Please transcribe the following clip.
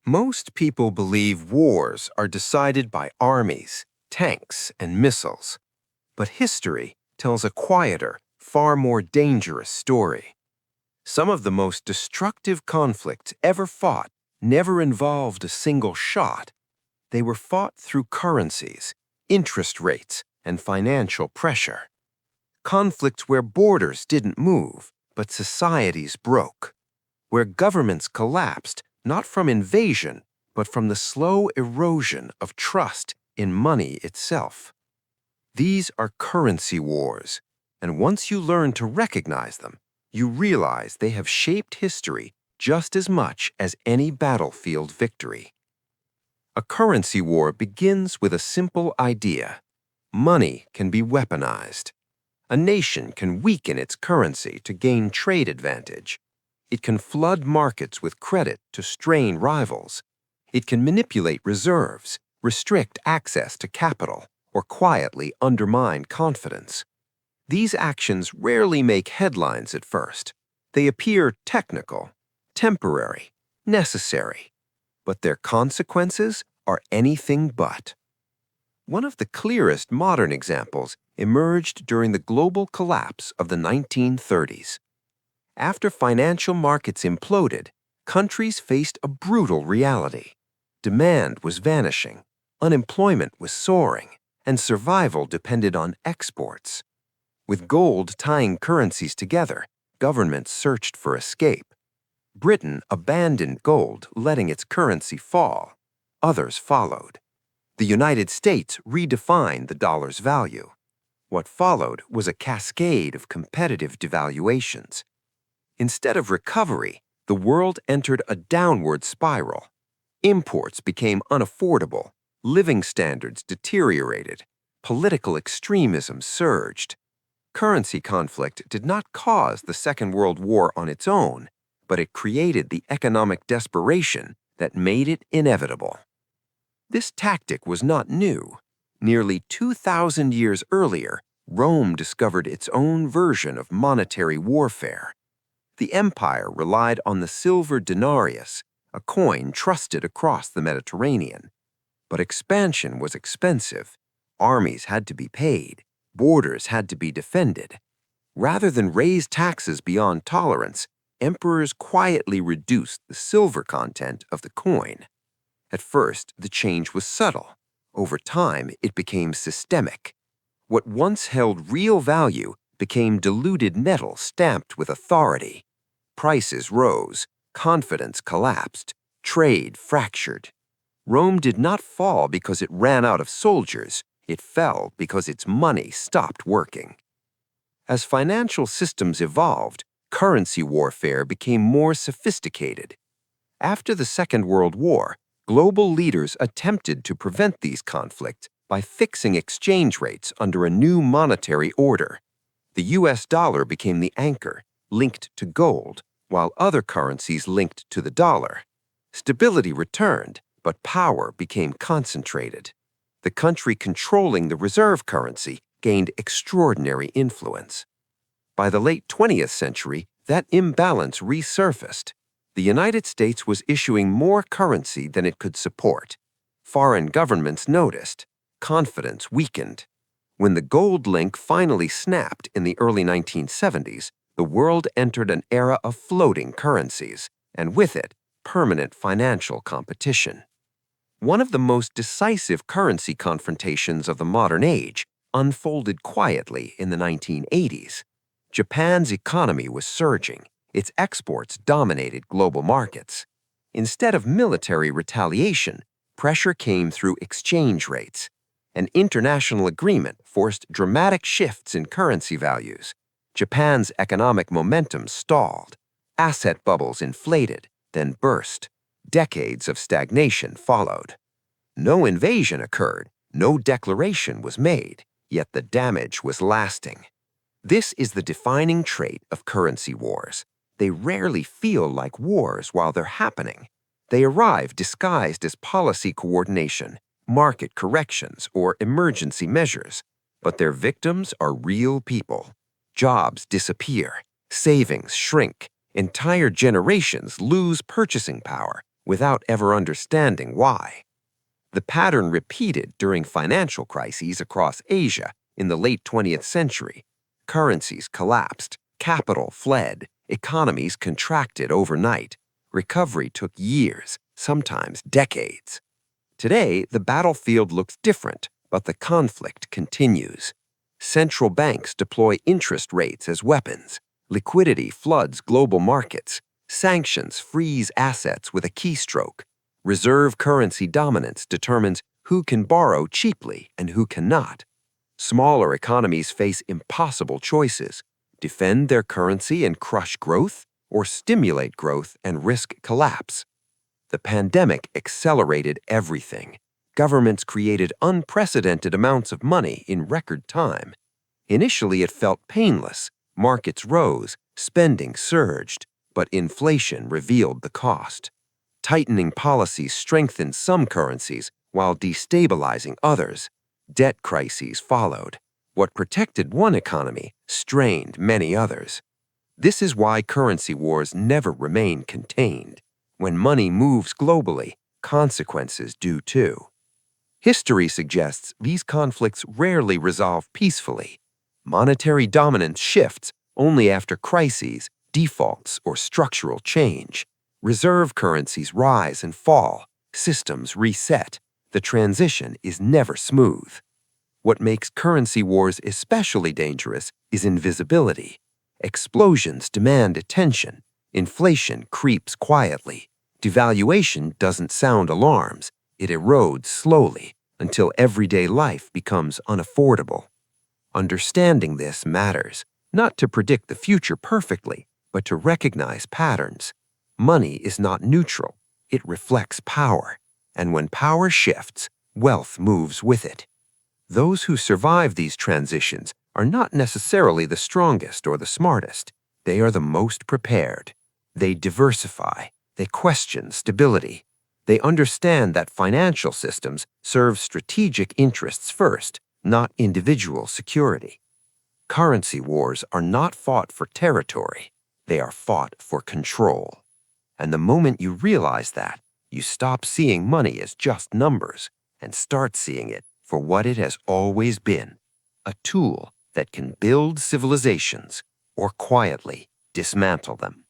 Most people believe wars are decided by armies, tanks, and missiles. But history tells a quieter, far more dangerous story. Some of the most destructive conflicts ever fought never involved a single shot. They were fought through currencies, interest rates, and financial pressure. Conflicts where borders didn't move, but societies broke. Where governments collapsed not from invasion, but from the slow erosion of trust in money itself. These are currency wars, and once you learn to recognize them, you realize they have shaped history just as much as any battlefield victory. A currency war begins with a simple idea. Money can be weaponized. A nation can weaken its currency to gain trade advantage. It can flood markets with credit to strain rivals. It can manipulate reserves, restrict access to capital, or quietly undermine confidence. These actions rarely make headlines at first. They appear technical, temporary, necessary, but their consequences are anything but. One of the clearest modern examples emerged during the global collapse of the 1930s. After financial markets imploded, countries faced a brutal reality. Demand was vanishing, unemployment was soaring, and survival depended on exports. With gold tying currencies together, governments searched for escape. Britain abandoned gold, letting its currency fall. Others followed. The United States redefined the dollar's value. What followed was a cascade of competitive devaluations. Instead of recovery, the world entered a downward spiral. Imports became unaffordable, living standards deteriorated, political extremism surged. Currency conflict did not cause the Second World War on its own, but it created the economic desperation that made it inevitable. This tactic was not new. Nearly 2,000 years earlier, Rome discovered its own version of monetary warfare. The empire relied on the silver denarius, a coin trusted across the Mediterranean. But expansion was expensive. Armies had to be paid. Borders had to be defended. Rather than raise taxes beyond tolerance, emperors quietly reduced the silver content of the coin. At first, the change was subtle. Over time, it became systemic. What once held real value became diluted metal stamped with authority. Prices rose, confidence collapsed, trade fractured. Rome did not fall because it ran out of soldiers. It fell because its money stopped working. As financial systems evolved, currency warfare became more sophisticated. After the Second World War, global leaders attempted to prevent these conflicts by fixing exchange rates under a new monetary order. The US dollar became the anchor, linked to gold, while other currencies linked to the dollar. Stability returned, but power became concentrated. The country controlling the reserve currency gained extraordinary influence. By the late 20th century, that imbalance resurfaced. The United States was issuing more currency than it could support. Foreign governments noticed. Confidence weakened. When the gold link finally snapped in the early 1970s, the world entered an era of floating currencies, and with it, permanent financial competition. One of the most decisive currency confrontations of the modern age unfolded quietly in the 1980s. Japan's economy was surging. Its exports dominated global markets. Instead of military retaliation, pressure came through exchange rates. An international agreement forced dramatic shifts in currency values. Japan's economic momentum stalled. Asset bubbles inflated, then burst. Decades of stagnation followed. No invasion occurred, no declaration was made, yet the damage was lasting. This is the defining trait of currency wars. They rarely feel like wars while they're happening. They arrive disguised as policy coordination, market corrections, or emergency measures, but their victims are real people. Jobs disappear, savings shrink, entire generations lose purchasing power, without ever understanding why. The pattern repeated during financial crises across Asia in the late 20th century. Currencies collapsed, capital fled, economies contracted overnight. Recovery took years, sometimes decades. Today, the battlefield looks different, but the conflict continues. Central banks deploy interest rates as weapons. Liquidity floods global markets. Sanctions freeze assets with a keystroke. Reserve currency dominance determines who can borrow cheaply and who cannot. Smaller economies face impossible choices: defend their currency and crush growth, or stimulate growth and risk collapse. The pandemic accelerated everything. Governments created unprecedented amounts of money in record time. Initially, it felt painless. Markets rose, spending surged, but inflation revealed the cost. Tightening policies strengthened some currencies while destabilizing others. Debt crises followed. What protected one economy strained many others. This is why currency wars never remain contained. When money moves globally, consequences do too. History suggests these conflicts rarely resolve peacefully. Monetary dominance shifts only after crises, defaults, or structural change. Reserve currencies rise and fall, systems reset. The transition is never smooth. What makes currency wars especially dangerous is invisibility. Explosions demand attention. Inflation creeps quietly. Devaluation doesn't sound alarms. It erodes slowly until everyday life becomes unaffordable. Understanding this matters, not to predict the future perfectly, but to recognize patterns. Money is not neutral. It reflects power. And when power shifts, wealth moves with it. Those who survive these transitions are not necessarily the strongest or the smartest. They are the most prepared. They diversify. They question stability. They understand that financial systems serve strategic interests first, not individual security. Currency wars are not fought for territory. They are fought for control. And the moment you realize that, you stop seeing money as just numbers and start seeing it for what it has always been: a tool that can build civilizations or quietly dismantle them.